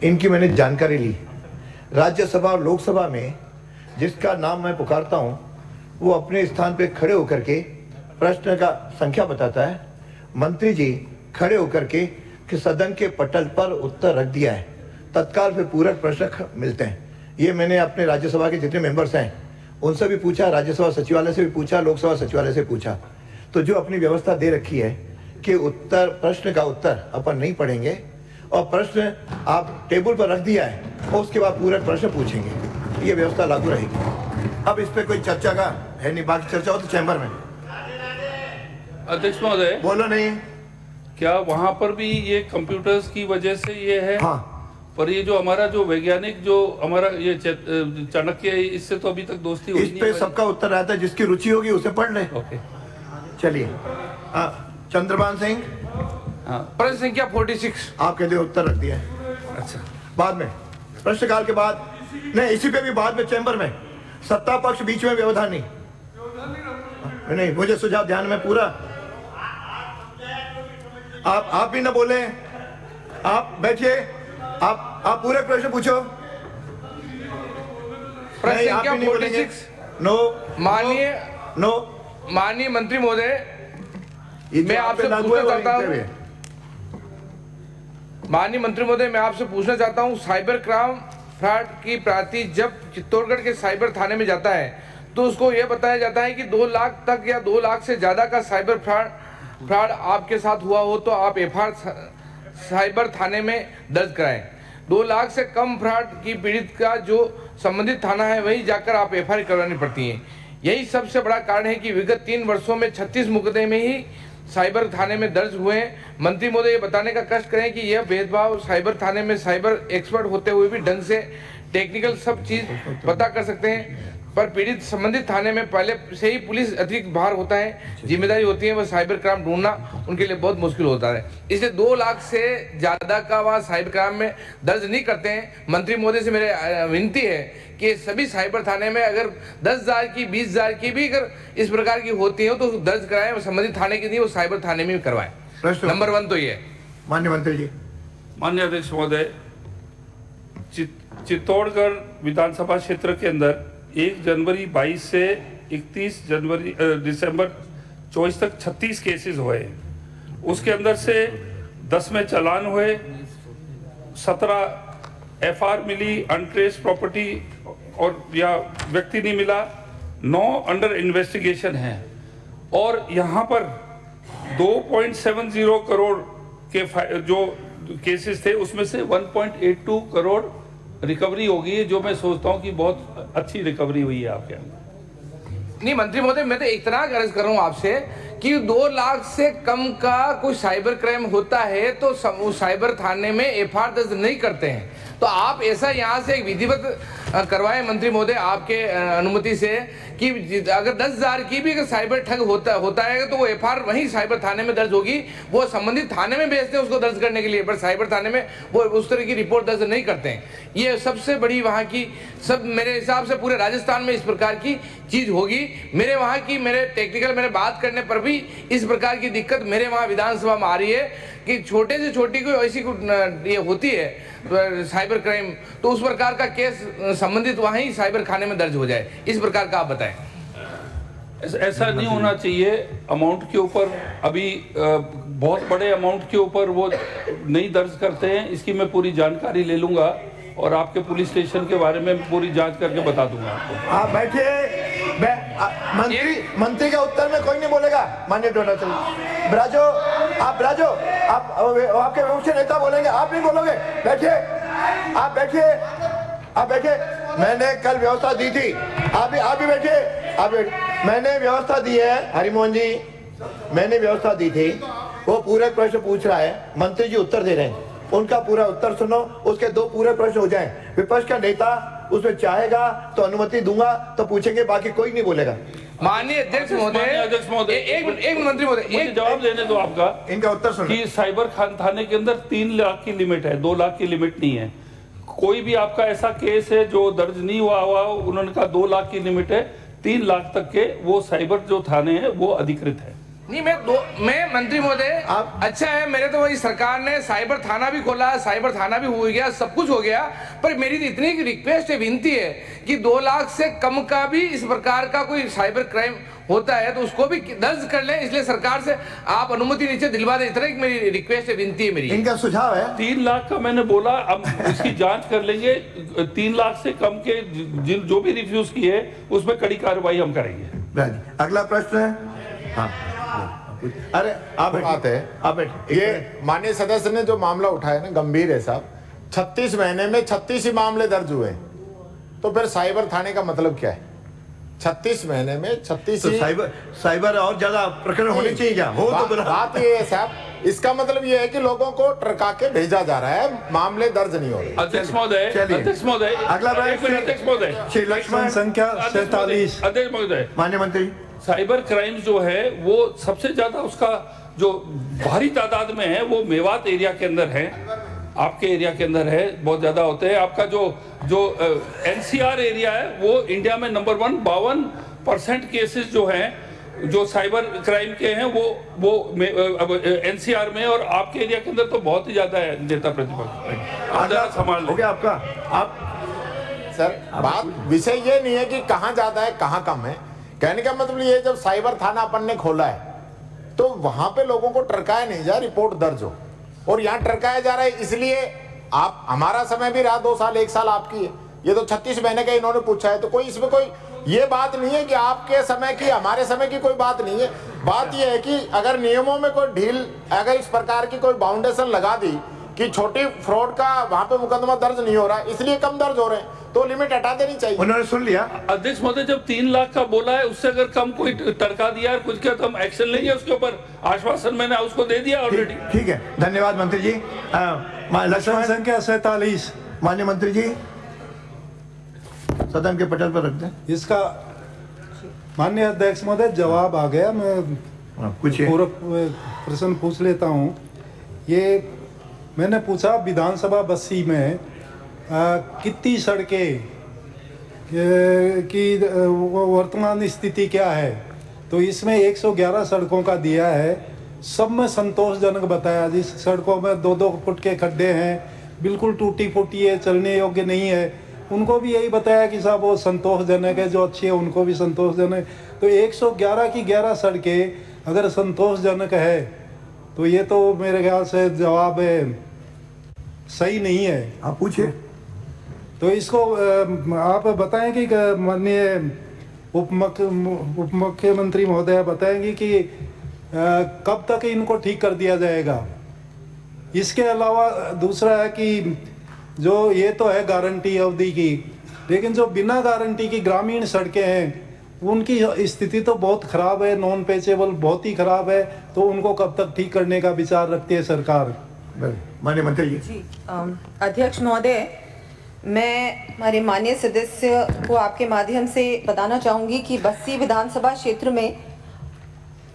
इनकी मैंने जानकारी ली। राज्यसभा और लोकसभा में जिसका नाम मैं पुकारता हूं वो अपने स्थान पे खड़े होकर के प्रश्न का संख्या बताता है। मंत्री जी खड़े होकर के कि सदन के पटल पर उत्तर रख दिया है, तत्काल फिर पूरक प्रश्न मिलते हैं। ये मैंने अपने राज्यसभा के जितने मेंबर्स हैं उनसे भी पूछा, राज्यसभा सचिवालय से भी पूछा, लोकसभा सचिवालय से पूछा। तो जो अपनी व्यवस्था दे रखी है कि उत्तर प्रश्न का उत्तर अपन नहीं पढ़ेंगे और प्रश्न आप टेबल पर रख दिया है और उसके बाद पूरक प्रश्न पूछेंगे, ये व्यवस्था लागू रहेगी। अब इस पे कोई चर्चा का है नहीं, बाकी चर्चा हो तो चैम्बर में। अध्यक्ष महोदय बोलो नहीं, क्या वहाँ पर भी ये कंप्यूटर्स की वजह से ये है? हाँ, पर ये जो हमारा जो वैज्ञानिक जो हमारा ये चाणक्य है, इससे तो अभी तक दोस्ती हुई इस नहीं पे है। सबका उत्तर रहता है, जिसकी रुचि होगी उसे पढ़ ले। ओके, चलिए चंद्रभान सिंह, हाँ, प्रश्न संख्या 46 आपके लिए उत्तर रख दिया है। अच्छा, बाद में प्रश्नकाल के बाद नहीं, इसी पे भी बाद में चैम्बर में। सत्ता पक्ष बीच में व्यवधान नहीं, मुझे सुझाव ध्यान में पूरा। आप भी ना बोले, आप बैठिए, आप पूरे प्रश्न पूछो। प्रश्न संख्या 46 नो, माननीय मंत्री महोदय, मैं आपसे पूछना चाहता हूं, माननीय मंत्री महोदय, मैं आपसे पूछना चाहता हूं, साइबर क्राइम फ्रॉड की प्रार्थी जब चित्तौड़गढ़ के साइबर थाने में जाता है तो उसको यह बताया जाता है कि 2 लाख तक या 2 लाख से ज्यादा का साइबर फ्रॉड आपके साथ हुआ हो तो आप एफआईआर साइबर थाने में दर्ज कराएं। 2 लाख से कम फ्रॉड की पीड़ित का जो संबंधित थाना है वही जाकर आप एफआईआर करवानी पड़ती है। यही सबसे बड़ा कारण है कि विगत 3 वर्षों में 36 मुकदमे ही साइबर थाने में दर्ज हुए हैं। मंत्री महोदय ये बताने का कष्ट करें कि यह भेदभाव साइबर थाने में साइबर एक्सपर्ट होते हुए भी ढंग से टेक्निकल सब चीज पता कर सकते हैं, पर पीड़ित संबंधित थाने में पहले से ही पुलिस अतिरिक्त भार होता है, जिम्मेदारी होती है, वह साइबर क्राइम ढूंढना उनके लिए बहुत मुश्किल होता है। इसलिए 2 लाख से ज्यादा का वह साइबर क्राइम में दर्ज नहीं करते हैं। मंत्री महोदय से मेरे विनती है कि सभी साइबर थाने में अगर 10,000 की 20,000 की भी अगर इस प्रकार की होती है तो दर्ज कराएं, संबंधित थाने की नहीं, वो साइबर थाने में करवाएं। नंबर 1 तो ये। माननीय मंत्री जी। माननीय अध्यक्ष महोदय, चित्तौड़गढ़ विधानसभा क्षेत्र के अंदर 1 जनवरी 22 से 31 दिसंबर 24 तक 36 केसेस हुए। उसके अंदर से 10 में चालान हुए, 17 एफआर मिली, अनट्रेस प्रॉपर्टी और या व्यक्ति नहीं मिला, 9 अंडर इन्वेस्टिगेशन है। और यहाँ पर 2.70 करोड़ के जो केसेस थे उसमें से 1.82 करोड़ रिकवरी हो गई है, जो मैं सोचता हूँ कि बहुत अच्छी रिकवरी हुई है आपके अंदर। नहीं मंत्री महोदय, मैं तो इतना अर्ज कर रहा हूँ आपसे कि 2 लाख से कम का कोई साइबर क्राइम होता है तो साइबर थाने में एफआईआर दर्ज नहीं करते हैं। तो आप ऐसा यहाँ से एक विधिवत करवाएं मंत्री महोदय, आपके अनुमति से, कि अगर 10,000 की भी अगर साइबर ठग होता है तो वो एफआईआर वहीं साइबर थाने में दर्ज होगी। वो संबंधित थाने में भेजते हैं उसको दर्ज करने के लिए, पर साइबर थाने में वो उस तरह की रिपोर्ट दर्ज नहीं करते हैं। ये सबसे बड़ी वहाँ की, सब मेरे हिसाब से पूरे राजस्थान में इस प्रकार की चीज होगी। मेरे वहाँ की, मेरे टेक्निकल मेरे बात करने पर भी इस प्रकार की दिक्कत मेरे वहाँ विधानसभा में आ रही है कि छोटे से छोटी कोई ऐसी ये होती है साइबर क्राइम तो उस प्रकार का केस संबंधित वहाँ ही साइबर खाने में दर्ज हो जाए, इस प्रकार का आप बताएं। ऐसा नहीं होना चाहिए। अमाउंट के ऊपर अभी बहुत बड़े अमाउंट के ऊपर वो नहीं दर्ज करते हैं, इसकी मैं पूरी जानकारी ले लूंगा और आपके पुलिस स्टेशन के बारे में पूरी जांच करके बता दूंगा आपको। आप बैठिए, मंत्री का उत्तर में कोई नहीं बोलेगा। माननीय डोनाचल ब्राजो, आप आपके विपक्ष नेता बोलेंगे, आप नहीं बोलोगे। बैठिए, आप बैठिए। मैंने कल व्यवस्था दी थी, आप भी बैठिए। मैंने व्यवस्था दी है हरिमोहन जी, मैंने व्यवस्था दी थी। वो पूरे प्रश्न पूछ रहा है, मंत्री जी उत्तर दे रहे हैं, उनका पूरा उत्तर सुनो, उसके 2 पूरे प्रश्न हो जाएं। विपक्ष का नेता उसमें चाहेगा तो अनुमति दूंगा तो पूछेंगे, बाकी कोई नहीं बोलेगा। माननीय अध्यक्ष महोदय, एक मंत्री महोदय, एक जवाब देने दो आपका। इनका उत्तर सुनो कि साइबर थाने के अंदर 3 लाख की लिमिट है, 2 लाख की लिमिट नहीं है। कोई भी आपका ऐसा केस है जो दर्ज नहीं हुआ उन्होंने कहा 2 लाख की लिमिट है, 3 लाख तक के वो साइबर जो थाने हैं वो अधिकृत है। नहीं, मैं मंत्री महोदय, आप- अच्छा है, मेरे तो वही सरकार ने साइबर थाना भी खोला, साइबर थाना भी हो गया, सब कुछ हो गया, पर मेरी तो इतनी रिक्वेस्ट है, विनती है कि 2 लाख से कम का भी इस प्रकार का कोई साइबर क्राइम होता है तो उसको भी दर्ज कर लें, इसलिए सरकार से आप अनुमति नीचे दिलवा दें, इतना मेरी रिक्वेस्ट है, विनती है मेरी। इनका सुझाव है 3 लाख का मैंने बोला, अब इसकी जांच कर लेंगे। 3 लाख से कम के जिन जो भी रिफ्यूज किए उसमें कड़ी कार्रवाई हम करेंगे। अगला प्रश्न है। हाँ, अरे आप बात है, आप बैठिए। ये माननीय सदस्य ने जो मामला उठाया ना, गंभीर है साहब। 36 महीने में 36 ही मामले दर्ज हुए, तो फिर साइबर थाने का मतलब क्या है? 36 महीने में 36 तो ही। साइबर और ज्यादा प्रकरण होने चाहिए क्या? हो तो बुरा। बात ये है साहब, इसका मतलब ये है कि लोगों को ट्रका के भेजा जा रहा है, मामले दर्ज नहीं हो रहे। अध्यक्ष महोदय, चलिए। अध्यक्ष महोदय, अगला एक मिनट, अध्यक्ष महोदय, श्री लक्ष्मण संख्या अध्यक्ष महोदय, 47। अध्यक्ष महोदय, माननीय मंत्री, साइबर क्राइम जो है वो सबसे ज्यादा उसका जो भारी तादाद में है वो मेवात एरिया के अंदर है, आपके एरिया के अंदर है, बहुत ज्यादा होते हैं। आपका जो एनसीआर एरिया है वो इंडिया में नंबर 1, 52% केसेस जो हैं जो साइबर क्राइम के हैं वो एनसीआर में, और आपके एरिया के अंदर तो बहुत ही ज्यादा है नेता प्रतिपक्ष। आप जरा संभाल हो लें। गया आपका। आप सर, बात विषय ये नहीं है कि कहाँ ज्यादा है कहाँ कम है। कहने का मतलब ये है, जब साइबर थाना अपन ने खोला है तो वहां पे लोगों को ट्रकाया नहीं जा, रिपोर्ट दर्ज हो, और यहाँ ट्रकाया जा रहा है। इसलिए आप, हमारा समय भी रहा 2 साल 1 साल आपकी है, ये तो 36 महीने का इन्होंने पूछा है, तो कोई इसमें कोई ये बात नहीं है कि आपके समय की हमारे समय की कोई बात नहीं है। बात ये है कि अगर नियमों में कोई ढील, अगर इस प्रकार की कोई बाउंडेशन लगा दी कि छोटी फ्रॉड का वहां पे मुकदमा दर्ज नहीं हो रहा है, इसलिए कम दर्ज हो रहे हैं, तो लिमिट हटा देनी चाहिए। उन्होंने सुन लिया। अध्यक्ष महोदय, जब 3 लाख का बोला है उससे अगर कम कोई टरका दिया है कुछ किया तो हम एक्शन लेंगे उसके ऊपर। आश्वासन मैंने उसको दे दिया ऑलरेडी। ठीक है, धन्यवाद मंत्री जी। लक्ष्मण, संख्या 47। माननीय मंत्री जी सदन के पटल पर रख दें। इसका माननीय अध्यक्ष महोदय जवाब आ गया। मैं पूछिए। पूरा प्रश्न पूछ लेता हूँ। ये मैंने पूछा विधानसभा बस्सी में कितनी सड़कें की वर्तमान स्थिति क्या है, तो इसमें 111 सड़कों का दिया है। सब में संतोषजनक बताया। जिस सड़कों में 2-2 फुट के खड्डे हैं, बिल्कुल टूटी फूटी है, चलने योग्य नहीं है, उनको भी यही बताया कि साहब वो संतोषजनक है। जो अच्छी है उनको भी संतोषजनक। तो 111 की 11 सड़कें अगर संतोषजनक है तो ये तो मेरे ख्याल से जवाब सही नहीं है। आप पूछिए। तो इसको आप बताएं कि माननीय उप मुख्यमंत्री महोदय बताएंगे कि कब तक इनको ठीक कर दिया जाएगा। इसके अलावा दूसरा है कि जो ये तो है गारंटी अवधि की, लेकिन जो बिना गारंटी की ग्रामीण सड़कें हैं उनकी स्थिति तो बहुत खराब है, नॉन पेचेबल बहुत ही खराब है। तो उनको कब तक ठीक करने का विचार रखती है सरकार? माननीय मंत्री जी। जी, अध्यक्ष महोदय, मैं हमारे माननीय सदस्य को आपके माध्यम से बताना चाहूँगी कि बस्सी विधानसभा क्षेत्र में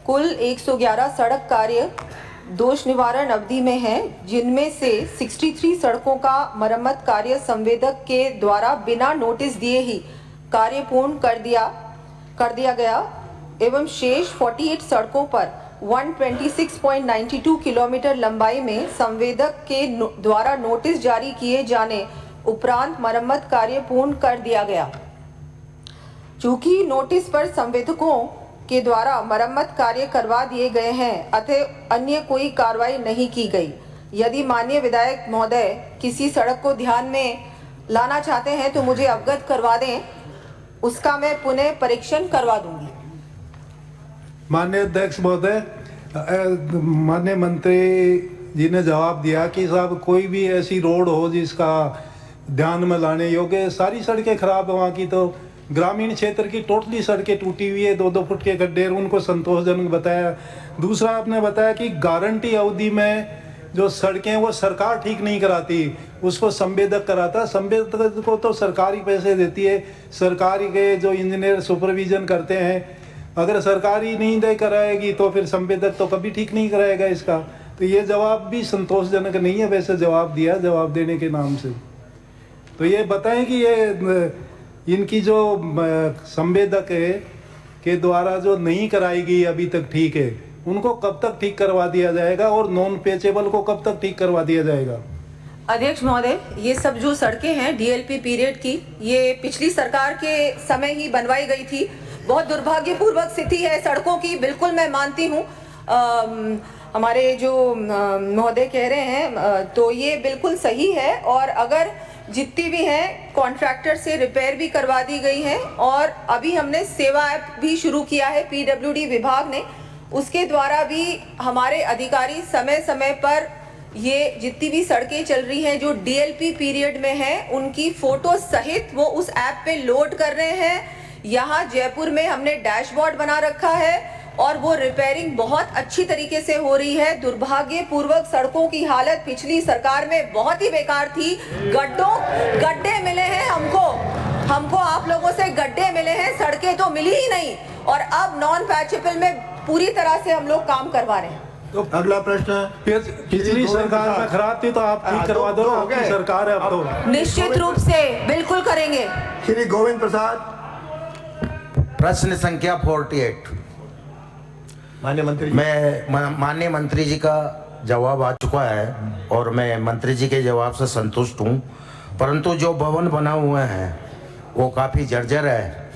कुल 111 सड़क कार्य दोष निवारण अवधि में है, जिनमें से 63 सड़कों का मरम्मत कार्य संवेदक के द्वारा बिना नोटिस दिए ही कार्य पूर्ण कर दिया गया एवं शेष 48 सड़कों पर 126.92 किलोमीटर लंबाई में संवेदक के द्वारा नोटिस जारी किए जाने उपरांत मरम्मत कार्य पूर्ण कर दिया गया। चूंकि नोटिस पर संवेदकों के द्वारा मरम्मत कार्य करवा दिए गए हैं, अतः अन्य कोई कार्रवाई नहीं की गई। यदि माननीय विधायक महोदय किसी सड़क को ध्यान में लाना चाहते हैं तो मुझे अवगत करवा दें, उसका मैं पुनः परीक्षण करवा दूंगी। माननीय अध्यक्ष महोदय, माननीय मंत्री जी ने जवाब दिया कि साहब कोई भी ऐसी रोड हो जिसका ध्यान में लाने योग्य, सारी सड़कें खराब है वहाँ की। तो ग्रामीण क्षेत्र की टोटली सड़कें टूटी हुई है, 2-2 फुट के गड्ढे, उनको संतोषजनक बताया। दूसरा आपने बताया कि गारंटी अवधि में जो सड़कें वो सरकार ठीक नहीं कराती, उसको संवेदक कराता। संवेदक को तो सरकारी पैसे देती है, सरकारी के जो इंजीनियर सुपरविजन करते हैं। अगर सरकारी नहीं दे कराएगी तो फिर संवेदक तो कभी ठीक नहीं कराएगा इसका। तो ये जवाब भी संतोषजनक नहीं है वैसे जवाब दिया जवाब देने के नाम से। तो ये बताएं कि ये इनकी जो संवेदक है के द्वारा जो नहीं कराई गई अभी तक ठीक है, उनको कब तक ठीक करवा दिया जाएगा और नॉन पेचेबल को कब तक ठीक करवा दिया जाएगा? अध्यक्ष महोदय, ये सब जो सड़कें हैं डीएलपी पीरियड की, ये पिछली सरकार के समय ही बनवाई गई थी। बहुत दुर्भाग्यपूर्वक स्थिति है सड़कों की, बिल्कुल मैं मानती हूँ। हमारे जो महोदय कह रहे हैं तो ये बिल्कुल सही है, और अगर जितनी भी हैं कॉन्ट्रैक्टर से रिपेयर भी करवा दी गई हैं, और अभी हमने सेवा ऐप भी शुरू किया है पीडब्ल्यूडी विभाग ने, उसके द्वारा भी हमारे अधिकारी समय समय पर ये जितनी भी सड़कें चल रही हैं जो डीएलपी पीरियड में हैं उनकी फोटो सहित वो उस ऐप पे लोड कर रहे हैं। यहाँ जयपुर में हमने डैशबोर्ड बना रखा है और वो रिपेयरिंग बहुत अच्छी तरीके से हो रही है। दुर्भाग्यपूर्वक सड़कों की हालत पिछली सरकार में बहुत ही बेकार थी। गड्ढे मिले हैं हमको आप लोगों से गड्ढे मिले हैं, सड़कें तो मिली ही नहीं, और अब नॉन पैचेबल में पूरी तरह से हम लोग काम करवा रहे हैं। तो अगला प्रश्न, पिछली सरकार में खराब थी तो आप ठीक करवा दो, आपकी सरकार है अब तो। निश्चित रूप से बिल्कुल करेंगे। श्री गोविंद प्रसाद। प्रश्न संख्या 48। माननीय मंत्री जी। मैं माननीय मंत्री जी का जवाब आ चुका है और मैं मंत्री जी के जवाब से संतुष्ट हूँ, परंतु जो भवन बना हुए हैं वो काफ़ी जर्जर है।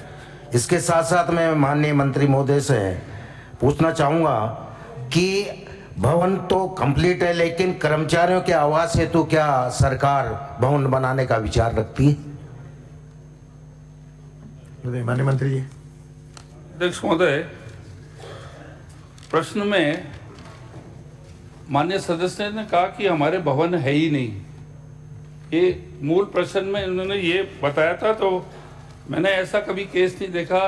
इसके साथ साथ मैं माननीय मंत्री महोदय से पूछना चाहूँगा कि भवन तो कंप्लीट है, लेकिन कर्मचारियों के आवास हेतु क्या सरकार भवन बनाने का विचार रखती है? माननीय मंत्री जी। अध्यक्ष महोदय, प्रश्न में माननीय सदस्य ने कहा कि हमारे भवन है ही नहीं। ये मूल प्रश्न में उन्होंने ये बताया था, तो मैंने ऐसा कभी केस नहीं देखा।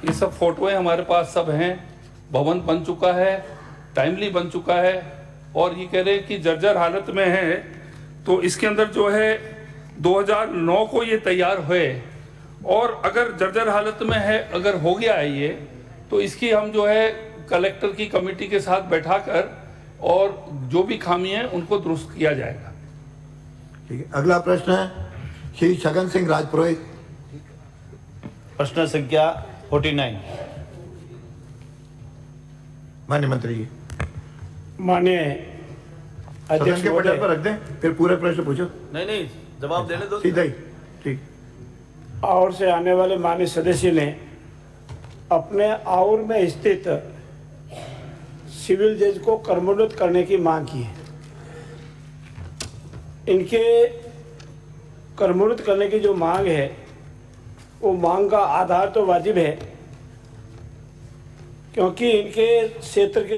ये सब फोटोएं हमारे पास सब हैं, भवन बन चुका है, टाइमली बन चुका है, और ये कह रहे हैं कि जर्जर हालत में है। तो इसके अंदर जो है 2009 को ये तैयार हुए, और अगर जर्जर हालत में है, अगर हो गया है ये, तो इसकी हम जो है कलेक्टर की कमेटी के साथ बैठाकर और जो भी खामी है उनको दुरुस्त किया जाएगा। ठीक है, अगला प्रश्न है श्री छगन सिंह राजपुरोहित। प्रश्न संख्या 49। माननीय मंत्री जी। माननीय सदन अध्यक्ष के पटल पर महोदय, रख दें, फिर पूरे प्रश्न पूछो। नहीं जवाब देने दो। सीधा ही। ठीक। और से आने वाले माननीय सदस्य ने अपने आउर में स्थित सिविल जज को कर्मोन्नत करने की मांग की है। इनके कर्मोन्नत करने की जो मांग है, वो मांग का आधार तो वाजिब है, क्योंकि इनके क्षेत्र के